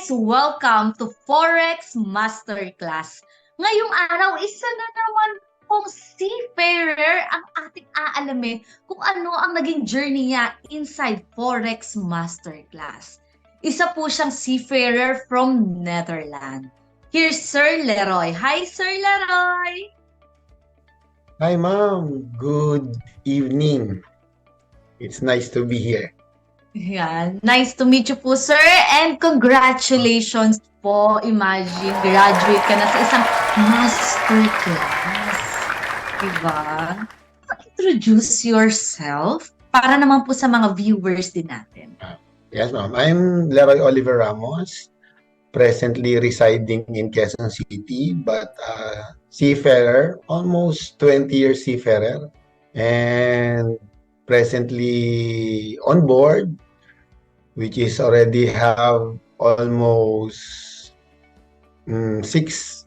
Welcome to Forex Masterclass. Ngayong araw, isa na naman pong seafarer ang ating aalamin kung ano ang naging journey niya inside Forex Masterclass. Isa po siyang seafarer from Netherlands. Here's Sir Leroy. Hi, Sir Leroy! Hi, Ma'am. Good evening. It's nice to be here. Yan. Nice to meet you po, sir. And congratulations po. Imagine, graduate ka na sa isang masterclass. Diba? Introduce yourself para naman po sa mga viewers din natin. Yes, Ma'am. I'm Leroy Oliver Ramos, presently residing in Quezon City, but seafarer, almost 20 years seafarer, and presently on board, which is already have almost only 6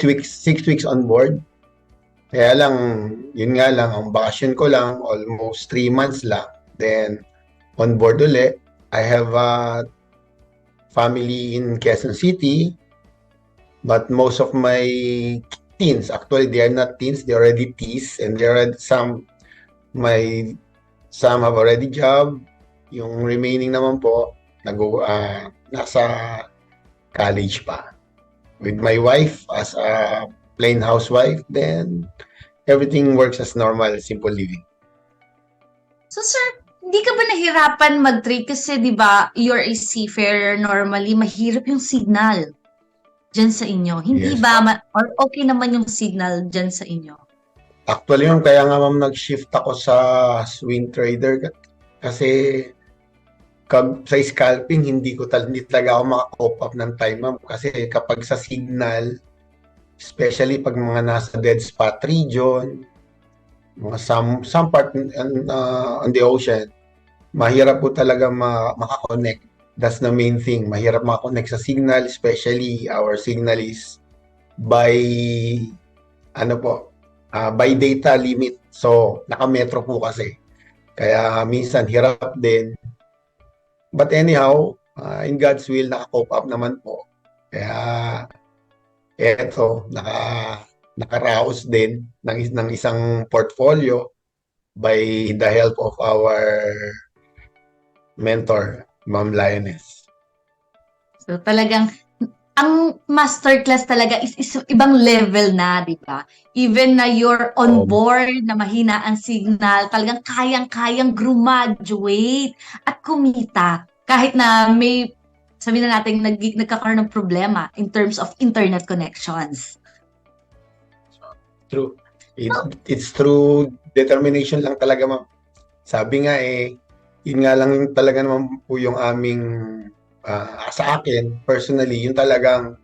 weeks on board. Kaya lang, yun nga lang, ang bakasyon ko lang, almost 3 months lang. Then, on board ulit, I have a family in Quezon City, but most of my teens, actually they are not teens, they're already teens, and there are some have already job. Yung remaining naman po, nasa college pa. With my wife as a plain housewife, then everything works as normal, simple living. So, sir, hindi ka ba nahirapan mag-trade? Kasi, di ba, you're a seafarer normally, mahirap yung signal dyan sa inyo. Hindi Yes, ba, or okay naman yung signal dyan sa inyo? Actually, kaya nga ma'am nag-shift ako sa swing trader kasi sa scalping hindi talaga ako maka-cope up ng time, ma'am, kasi kapag sa signal, especially pag mga nasa dead spot region, mga some part on the ocean, mahirap po talaga maka-connect. That's the main thing. Mahirap maka-connect sa signal, especially our signal is by by data limit. So, naka-metro po kasi. Kaya minsan hirap din. But anyhow, in God's will, naka-cope up naman po. Kaya eto, nakaraos din ng isang portfolio by the help of our mentor, Ma'am Lioness. So talagang ang masterclass talaga is ibang level na, di ba? Even na you're on board, na mahina ang signal, talagang kayang-kayang graduate at kumita. Kahit na may, sabihin na natin, nagkakaroon ng problema in terms of internet connections. True. It's through determination lang talaga, ma'am. Sabi nga yun nga lang talaga naman po yung aming sa akin, personally, yung talagang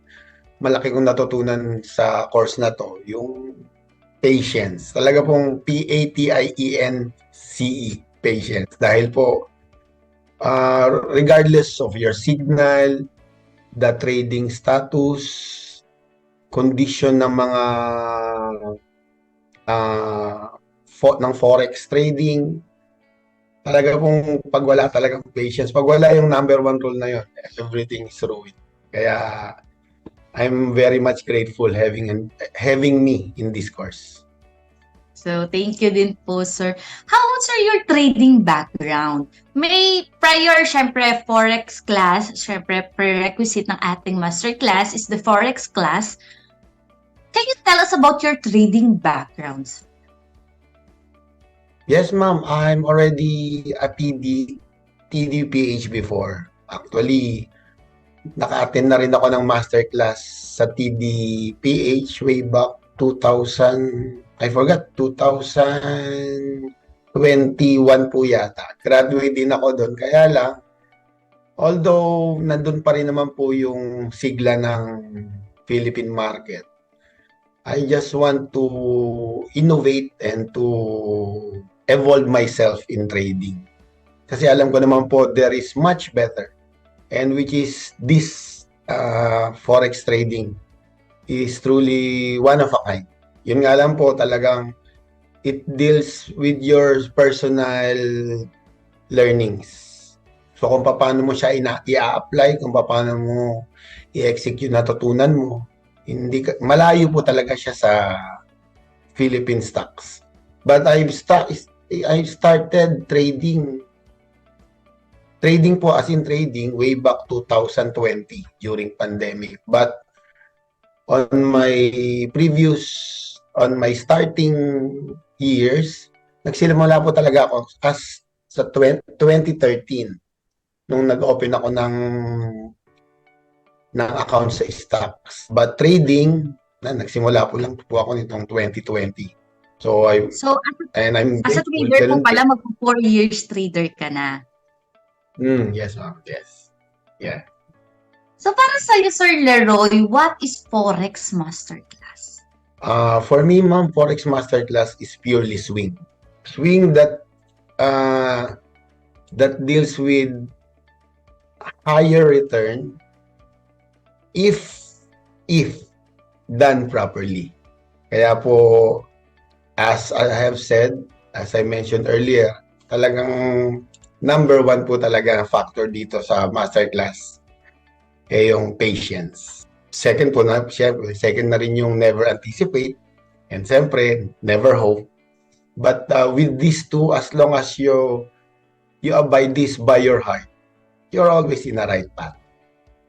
malaki kong natutunan sa course na to, yung patience. Talaga pong PATIENCE, patience. Dahil po, regardless of your signal, the trading status, condition ng mga ng forex trading, talaga pong pag wala talagang patience, pag wala yung number 1 rule na yun, everything is ruined. Kaya I'm very much grateful having me in this course. So, thank you din po, sir. How about, sir, your trading background? May prior, syempre, Forex class. Syempre, prerequisite ng ating masterclass is the Forex class. Can you tell us about your trading backgrounds? Yes, ma'am. I'm already a TDPH before. Actually, naka-attend na rin ako ng masterclass sa TDPH way back 2021 po yata. Graduate din ako doon. Kaya lang, although nandun pa rin naman po yung sigla ng Philippine market, I just want to innovate and to evolve myself in trading. Kasi alam ko naman po there is much better, and which is this forex trading is truly one of a kind. Yun nga lang po, talagang it deals with your personal learnings. So kung paano mo siya i-apply, kung paano mo i-execute natutunan mo, hindi malayo po talaga siya sa Philippine stocks. But I've started trading po as in trading way back 2020 during pandemic. But on my starting years, nagsimula po talaga ako as sa 2013 nung nag-open ako ng account sa stocks. But trading, nagsimula po lang po ako nitong 2020. So I'm as a grateful. trader po pala, mag 4 years trader ka na. Yes, ma'am. Yes. Yeah. So para sa'yo, Sir Leroy, what is Forex Masterclass? For me, ma'am, Forex Masterclass is purely swing. Swing that deals with higher return if done properly. Kaya po, as I have said, as I mentioned earlier, talagang number one po talaga factor dito sa masterclass yung patience. Second po na, syempre, second na rin yung never anticipate and siyempre, never hope. But with these two, as long as you abide this by your heart, you're always in the right path.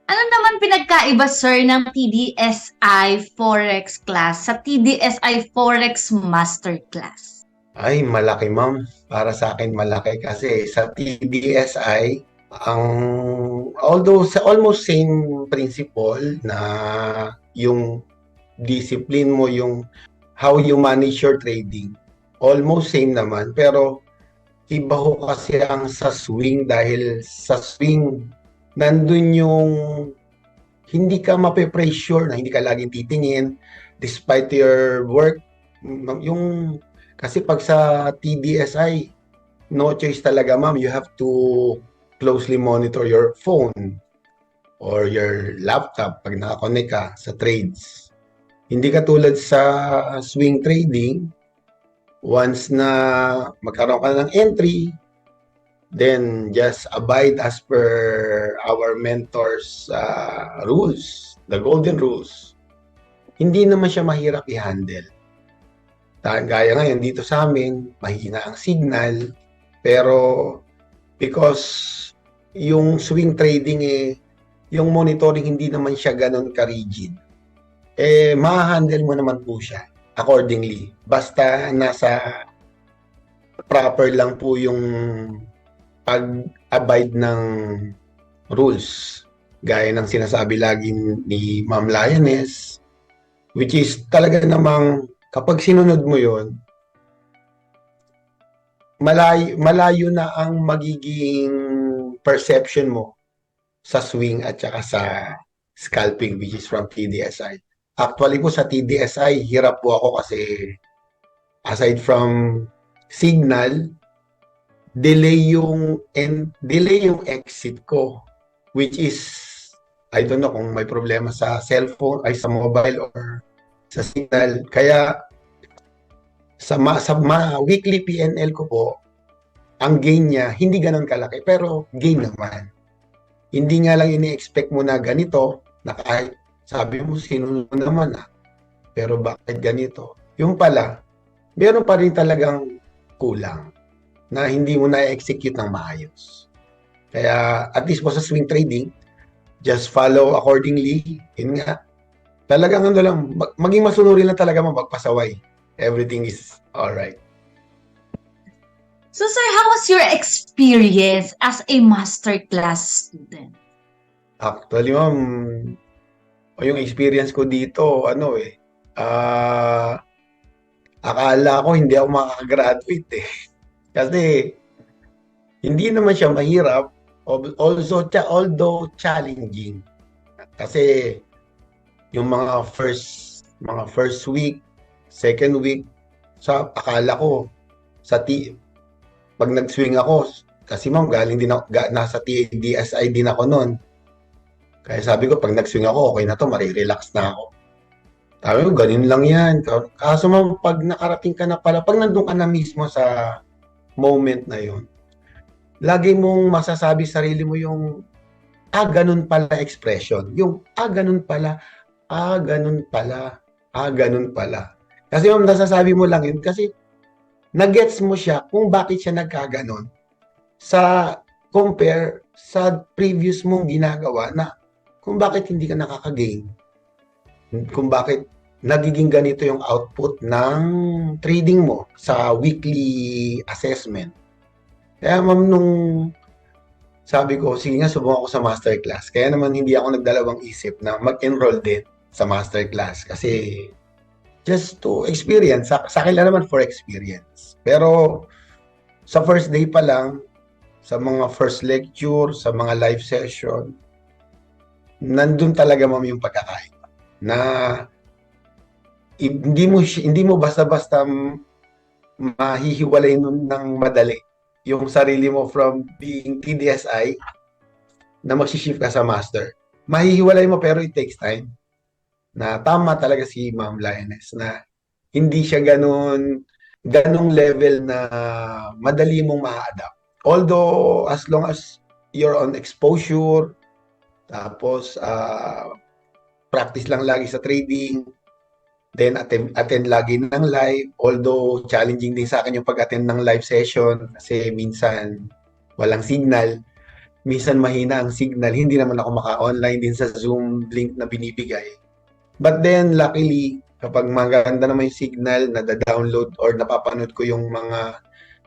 Ano naman pinagkaiba, sir, ng TDSI Forex class sa TDSI Forex Masterclass? Ay, malaki, ma'am. Para sa akin, malaki. Kasi sa TDSI, although sa almost same principle na yung discipline mo, yung how you manage your trading, almost same naman. Pero iba ho kasi ang sa swing dahil sa swing, nandun yung hindi ka mape-pressure na hindi ka laging titingin despite your work. Kasi pag sa TDSI, no choice talaga, ma'am. You have to closely monitor your phone or your laptop pag nakakonect ka sa trades. Hindi katulad sa swing trading, once na magkaroon ka ng entry, then just abide as per our mentors rules, the golden rules. Hindi naman siya mahirap i-handle. Gaya ngayon dito sa amin, mahina ang signal, pero because yung swing trading yung monitoring hindi naman siya ganun ka-rigid. Ma-handle mo naman po siya accordingly. Basta nasa proper lang po yung pag-abide ng rules. Gaya ng sinasabi lagi ni Ma'am Lioness, which is talaga namang kapag sinunod mo yon, malayo na ang magiging perception mo sa swing at saka sa scalping, which is from TDSI. Actually po sa TDSI, hirap po ako kasi aside from signal, delay yung exit ko, which is, I don't know kung may problema sa cellphone, ay sa mobile or sa signal. Kaya sa weekly PNL ko po, ang gain niya hindi ganun kalaki, pero gain naman. Hindi nga lang ini-expect mo na ganito, na kahit sabi mo sino naman pero bakit ganito? Yung pala, meron pa rin talagang kulang na hindi mo na-execute ng maayos. Kaya at least po sa swing trading, just follow accordingly. Yun nga, talagang lang, maging masunurin lang talaga mo, magpasaway. Everything is alright. So sir, how was your experience as a masterclass student? Actually, ma'am, yung experience ko dito, akala ko hindi ako makakagraduate Kasi hindi naman siya mahirap, although challenging. Kasi yung mga first week, second week, akala ko pag nag-swing ako, kasi ma'am galing din ako, nasa TDSI din ako noon. Kaya sabi ko pag nag-swing ako, okay na to, marirelax na ako. Sabi ko, ganun lang yan. Kaso ma'am, pag nakarating ka na pala, pag nandun ka na mismo sa moment na yun, lagi mong masasabi sa sarili mo yung, ganun pala expression. Yung, ganun pala, ganun pala, ganun pala. Kasi ma'am, nasasabi mo lang yun kasi nagets mo siya kung bakit siya nagkaganon sa compare sa previous mong ginagawa na kung bakit hindi ka nakaka-gain, kung bakit nagiging ganito yung output ng trading mo sa weekly assessment. Kaya ma'am, nung sabi ko, sige nga, subukan ko sa masterclass. Kaya naman hindi ako nagdalawang isip na mag-enroll din sa masterclass kasi just to experience. Sa akin lang naman for experience. Pero sa first day pa lang, sa mga first lecture, sa mga live session, nandun talaga ma'am yung pagkakaiba na hindi mo basta-basta mahihiwalay nun ng madali yung sarili mo from being TDSI na mag-shift ka sa master. Mahihiwalay mo pero it takes time. Na tama talaga si Ma'am Lioness na hindi siya ganong level na madali mong ma-adapt. Although as long as you're on exposure, tapos practice lang lagi sa trading, then attend lagi ng live, although challenging din sa akin yung pag-attend ng live session kasi minsan walang signal, minsan mahina ang signal, hindi naman ako maka-online din sa Zoom link na binibigay. But then, luckily, kapag maganda naman yung signal, nada-download or napapanood ko yung mga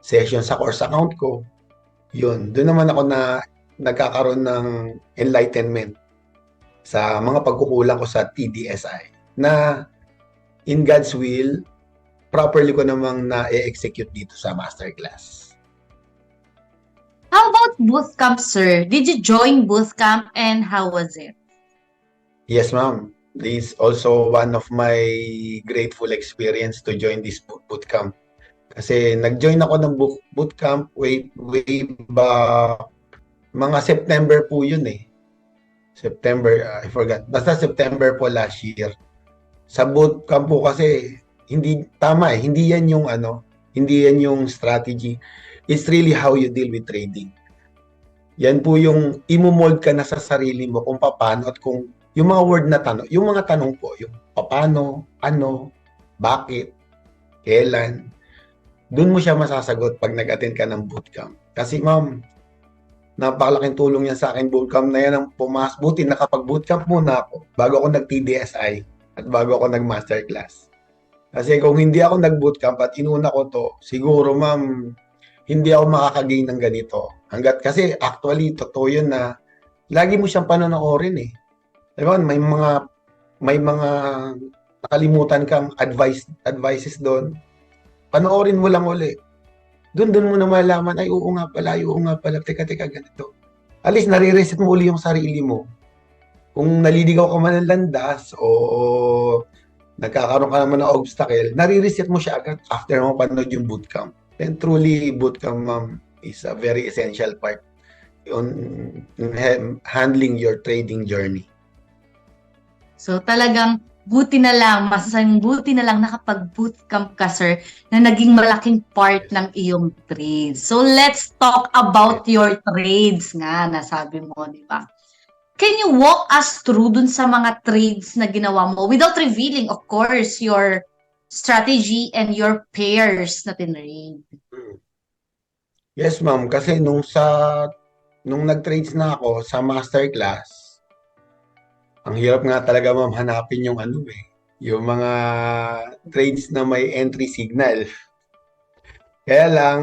session sa course account ko, yun, doon naman ako na nagkakaroon ng enlightenment sa mga pagkukulang ko sa TDSI na in God's will, properly ko namang na-execute dito sa masterclass. How about bootcamp, sir? Did you join bootcamp and how was it? Yes, ma'am. This is also one of my grateful experience to join this bootcamp. Kasi nag-join ako ng bootcamp way back, mga September po yun eh. September, I forgot. Basta September po last year. Sa bootcamp po kasi, hindi tama eh. Hindi yan yung hindi yan yung strategy. It's really how you deal with trading. Yan po yung imumold ka na sa sarili mo kung paano at kung yung mga word na tanong, yung mga tanong po, yung paano, ano, bakit, kailan, doon mo siya masasagot pag nag-attend ka ng bootcamp. Kasi ma'am, napakalaking tulong yan sa akin bootcamp na yan ang buti nakapag-bootcamp muna ako bago ako nag-TDSI at bago ako nag-masterclass. Kasi kung hindi ako nag-bootcamp at inuna ko to, siguro ma'am, hindi ako makakagain ng ganito. Kasi actually, totoo yun na lagi mo siyang panonoorin eh. Diba? May mga nakalimutan kang advices doon. Panoorin mo lang uli. Doon mo na malaman, ay oo nga pala, teka, ganito. At least nare-reset mo uli yung sarili mo. Kung naliligaw ka man ng landas o nagkakaroon ka naman ng obstacle, nare-reset mo siya agad after mo panood yung bootcamp. And truly, bootcamp, ma'am, is a very essential part on handling your trading journey. So talagang buti na lang, masasayang buti na lang nakapag-bootcamp ka, sir, na naging malaking part ng iyong trades. So let's talk about your trades nga, nasabi mo, di ba? Can you walk us through dun sa mga trades na ginawa mo without revealing, of course, your strategy and your pairs na tinrade? Yes, ma'am. Kasi nung nag-trades na ako sa masterclass, ang hirap nga talaga, ma'am, hanapin yung yung mga trades na may entry signal. Kaya lang,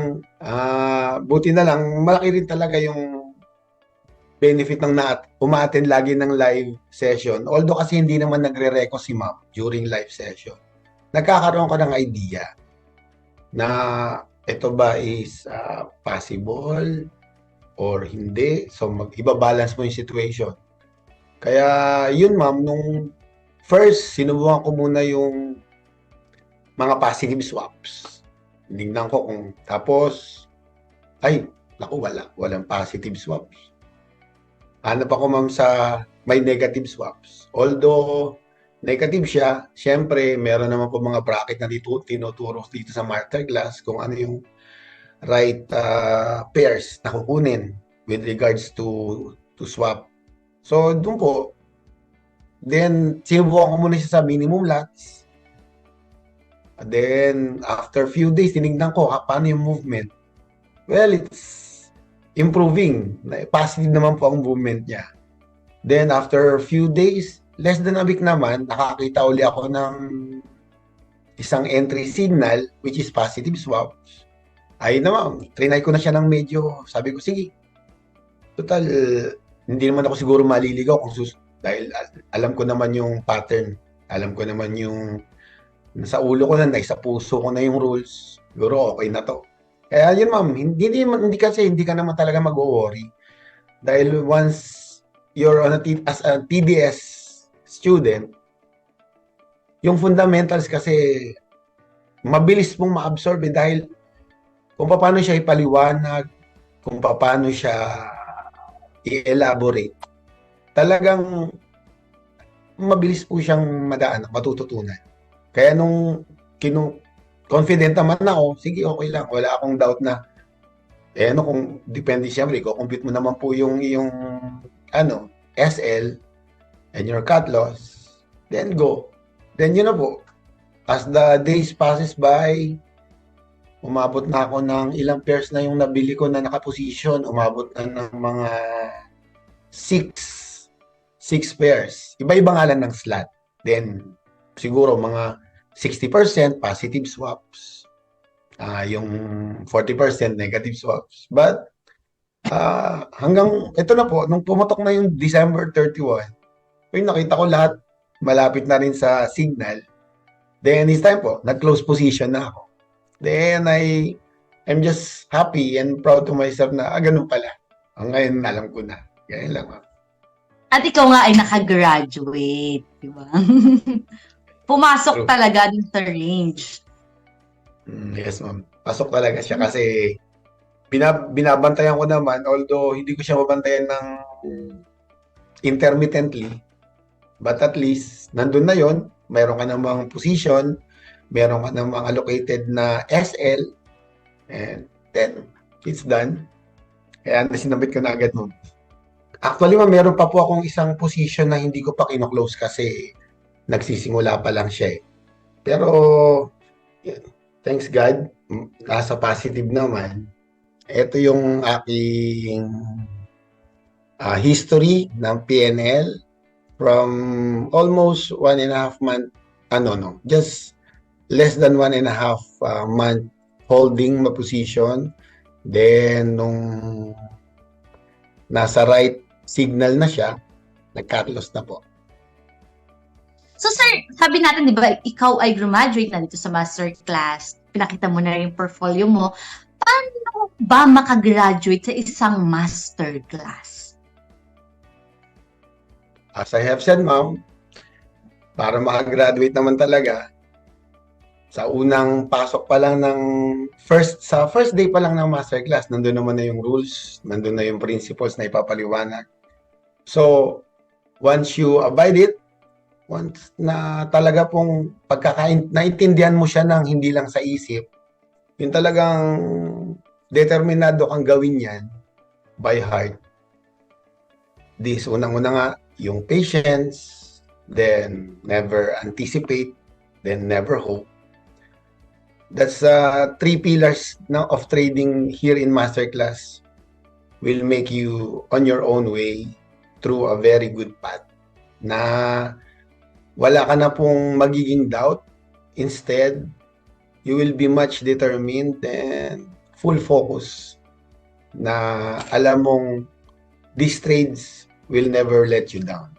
buti na lang, malaki rin talaga yung benefit ng uma-attend lagi ng live session. Although kasi hindi naman nagre-reco si ma'am during live session. Nagkakaroon ko ng idea na ito ba is possible or hindi. So, iba-balance mo yung situation. Kaya, yun ma'am, nung first, sinubukan ko muna yung mga positive swaps. Tinignan ko kung, tapos, walang positive swaps. Hanap ako ma'am sa may negative swaps. Although, negative siya, syempre, meron naman po mga bracket na tinuturo dito sa masterclass kung ano yung right pairs na kukunin with regards to swap. So, doon po, then, sinubukan ko muna siya sa minimum lots. Then, after few days, tinignan ko, paano yung movement? Well, it's improving. Positive naman po ang movement niya. Then, after few days, less than a week naman, nakakita uli ako ng isang entry signal, which is positive swaps. Ayun naman, trinay ko na siya ng medyo, sabi ko, sige. Total, hindi naman ako siguro maliligaw dahil alam ko naman yung pattern. Alam ko naman yung nasa ulo ko na, sa puso ko na yung rules. Siguro okay na to. Kaya yun ma'am, hindi ka naman talaga mag-worry. Dahil once you're on as a TDS student, yung fundamentals kasi mabilis mong ma-absorb dahil kung paano siya ipaliwanag, kung paano siya i-elaborate, talagang mabilis po siyang matututunan. Kaya nung confident naman ako, sige, okay lang. Wala akong doubt na, kung depende siyempre, compute mo naman po yung SL and your cut loss, then go. Then yun na po. As the days passes by, umabot na ako ng ilang pairs na yung nabili ko na nakaposition. Umabot na ng mga 6 pairs. Iba-iba nga lang ng slot. Then, siguro mga 60% positive swaps. Yung 40% negative swaps. But, hanggang, ito na po, nung pumatok na yung December 31, nakita ko lahat malapit na rin sa signal. Then, this time po, nag-close position na ako. Then, I'm just happy and proud to myself na, ganun pala. Ngayon, alam ko na. Ganyan lang, ma'am. At ikaw nga ay nakagraduate, di ba? Pumasok True. talaga din sa range. Yes, ma'am. Pasok talaga siya kasi binabantayan ko naman, although hindi ko siya mabantayan ng intermittently. But at least, nandun na yon, mayroon ka namang position, meron ka namang allocated na SL, and then, it's done. Kaya sinabit ko na agad mo. Actually, meron pa po akong isang position na hindi ko pa kino-close kasi nagsisimula pa lang siya eh. Pero, thanks God, nasa positive naman. Ito yung aking history ng PNL from almost 1.5 month, just less than 1.5 month holding my position. Then, nung nasa right signal na siya, nag-cut loss na po. So sir, sabi natin, di ba, ikaw ay graduate na dito sa masterclass. Pinakita mo na yung portfolio mo. Paano ba makagraduate sa isang masterclass? As I have said, ma'am, para makagraduate naman talaga, sa unang pasok pa lang sa first day pa lang ng masterclass, nandun naman na yung rules, nandun na yung principles na ipapaliwanag. So, once you abide it, once na talaga pong naintindihan mo siya ng hindi lang sa isip, yung talagang determinado kang gawin yan by heart. Unang-una nga, yung patience, then never anticipate, then never hope. That's 3 pillars of trading here in Masterclass will make you on your own way through a very good path na wala ka na pong magiging doubt. Instead, you will be much determined and full focus na alam mong these trades will never let you down.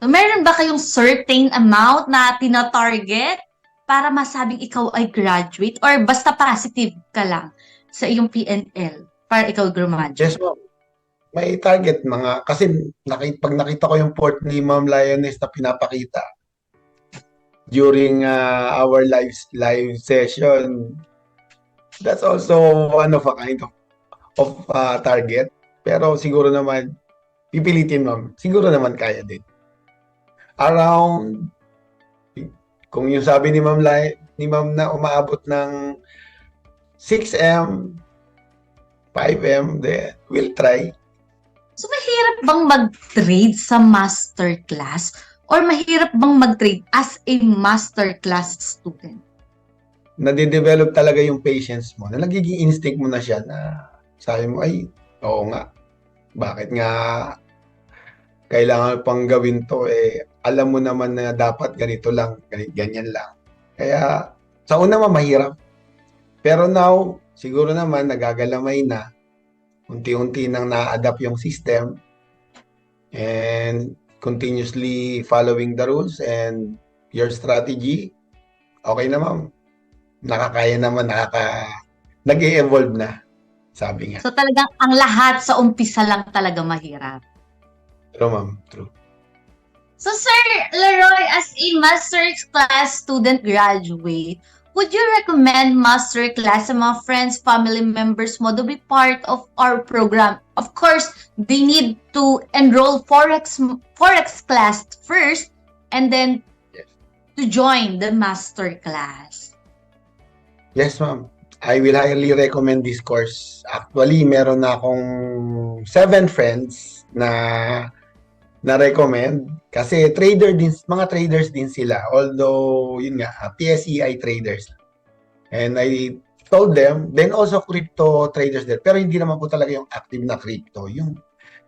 So, meron ba kayong certain amount na tina-target para masabing ikaw ay graduate or basta positive ka lang sa iyong PNL para ikaw graduate? Yes, ma'am. May target kasi pag nakita ko yung port ni Ma'am Lioness na pinapakita during our live session, that's also one of a kind of target. Pero siguro naman, pipilitin, ma'am. Siguro naman kaya din. Around, kung yung sabi ni Ma'am na umaabot ng 6M, 5M, then we'll try. So, mahirap bang mag-trade sa masterclass? Or mahirap bang mag-trade as a masterclass student? Nade-develop talaga yung patience mo, na nagiging instinct mo na siya na sabi mo, ay, oo nga, bakit nga kailangan pang gawin to, alam mo naman na dapat ganito lang, ganyan lang. Kaya, sa una mahirap. Pero now, siguro naman, nagagalamay na, unti-unti nang na-adapt yung system, and continuously following the rules and your strategy, okay na ma'am. Nakakaya naman, nag-e-evolve na, sabi nga. So, talagang ang lahat sa umpisa lang talaga mahirap. True ma'am, true. So, Sir Leroy, as a masterclass student graduate, would you recommend masterclass sa mga friends, family members mo to be part of our program? Of course, they need to enroll Forex class first and then Yes. to join the masterclass. Yes ma'am, I will highly recommend this course. Actually, meron na akong 7 friends na na-recommend kasi mga traders din sila. Although, yun nga, PSEI traders. And I told them, then also crypto traders din. Pero hindi naman po talaga yung active na crypto. Yung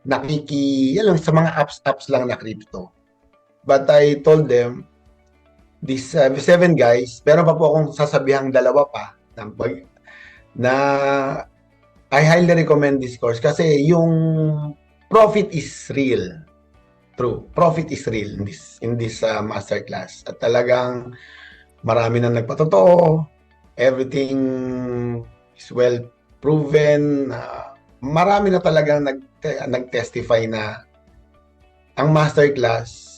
yan lang, sa mga apps lang na crypto. But I told them, these 7 guys, meron pa po akong sasabihang 2 pa na I highly recommend this course kasi yung profit is real. True. Profit is real in this masterclass. At talagang marami na nagpatotoo. Everything is well proven. Marami na talagang nag-testify na ang masterclass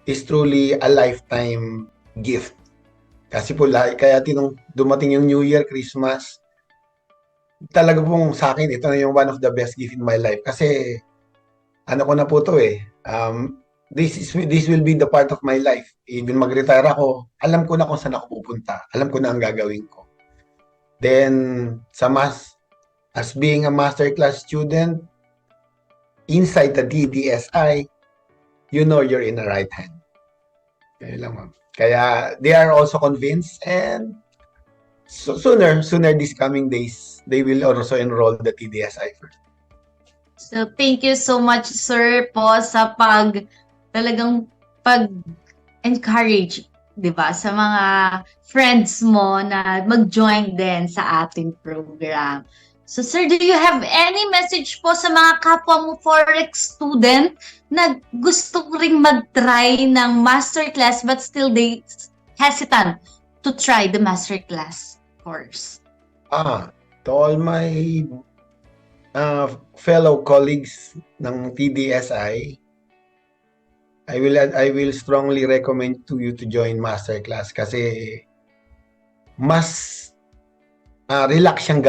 is truly a lifetime gift. Kasi po, kaya dumating yung New Year, Christmas, talaga pong sa akin, ito na yung one of the best gift in my life. Kasi, ano ko na po to this will be the part of my life. Even mag-retire ako, alam ko na kung saan ako pupunta. Alam ko na ang gagawin ko. Then, as being a masterclass student, inside the DDSI, you know you're in the right hand. Kaya lang, ma'am. Kaya they are also convinced, and so sooner these coming days, they will also enroll the TDSI first. So, thank you so much, sir, po sa talagang pag-encourage, di ba, sa mga friends mo na mag-join din sa ating program. So, sir, do you have any message po sa mga kapwa mo Forex student na gusto ring mag-try ng masterclass but still they hesitant to try the masterclass course? To all my fellow colleagues ng TDSI, I will strongly recommend to you to join masterclass kasi mas relax siyang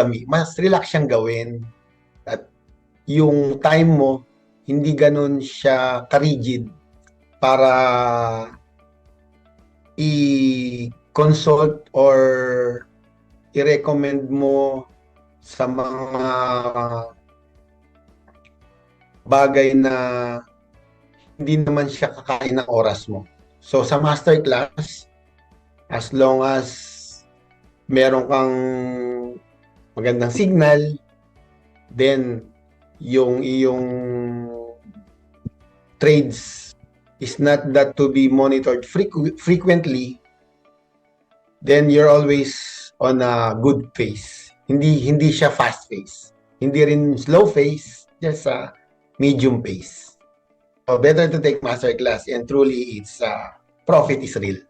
gawin, at yung time mo hindi ganun siya ka-rigid para i-consult or i-recommend mo sa mga bagay na hindi naman siya kakain ng oras mo. So sa masterclass, as long as meron kang magandang signal, then yung iyong trades is not that to be monitored frequently, then you're always on a good pace. Hindi siya fast pace. Hindi rin slow pace, just a medium pace. So better to take masterclass, and truly it's profit is real.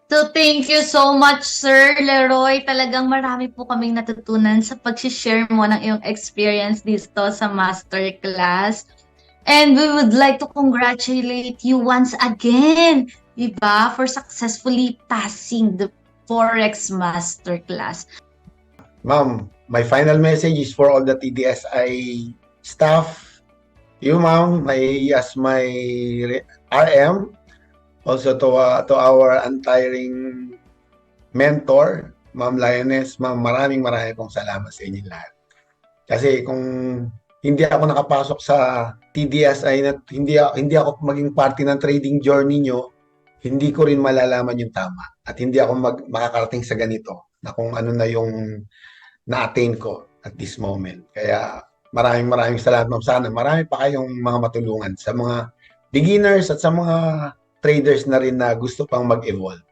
So, thank you so much, Sir Leroy. Talagang marami po kaming natutunan sa pag-share mo ng iyong experience dito sa masterclass. And we would like to congratulate you once again, diba, for successfully passing the Forex Masterclass. Ma'am, my final message is for all the TDSI staff. You, ma'am, as my RM, also to our untiring mentor Ma'am Lioness, Ma'am, maraming pong salamat sa inyo lahat. Kasi kung hindi ako nakapasok sa TDSI na hindi ako maging parte ng trading journey nyo, hindi ko rin malalaman yung tama at hindi ako makakarating sa ganito na kung ano na yung na-attain ko at this moment. Kaya maraming salamat, ma'am. Sana marami pa kayong mga matulungan sa mga beginners at sa mga traders na rin na gusto pang mag-evolve.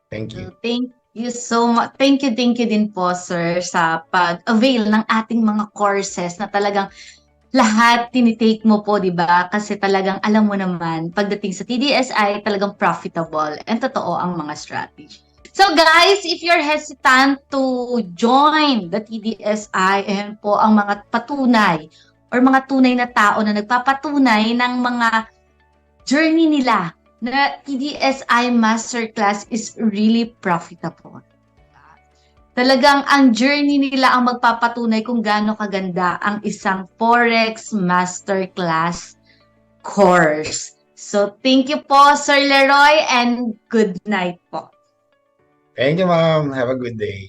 Thank you. Thank you so much. Thank you din po, sir, sa pag-avail ng ating mga courses na talagang lahat tinitake mo po, di ba? Kasi talagang alam mo naman, pagdating sa TDSI, talagang profitable and totoo ang mga strategy. So guys, if you're hesitant to join the TDSI, ayan po ang mga patunay or mga tunay na tao na nagpapatunay ng mga journey nila na TDSI Masterclass is really profitable. Talagang ang journey nila ang magpapatunay kung gaano kaganda ang isang Forex Masterclass course. So, thank you po, Sir Leroy, and good night po. Thank you, ma'am. Have a good day.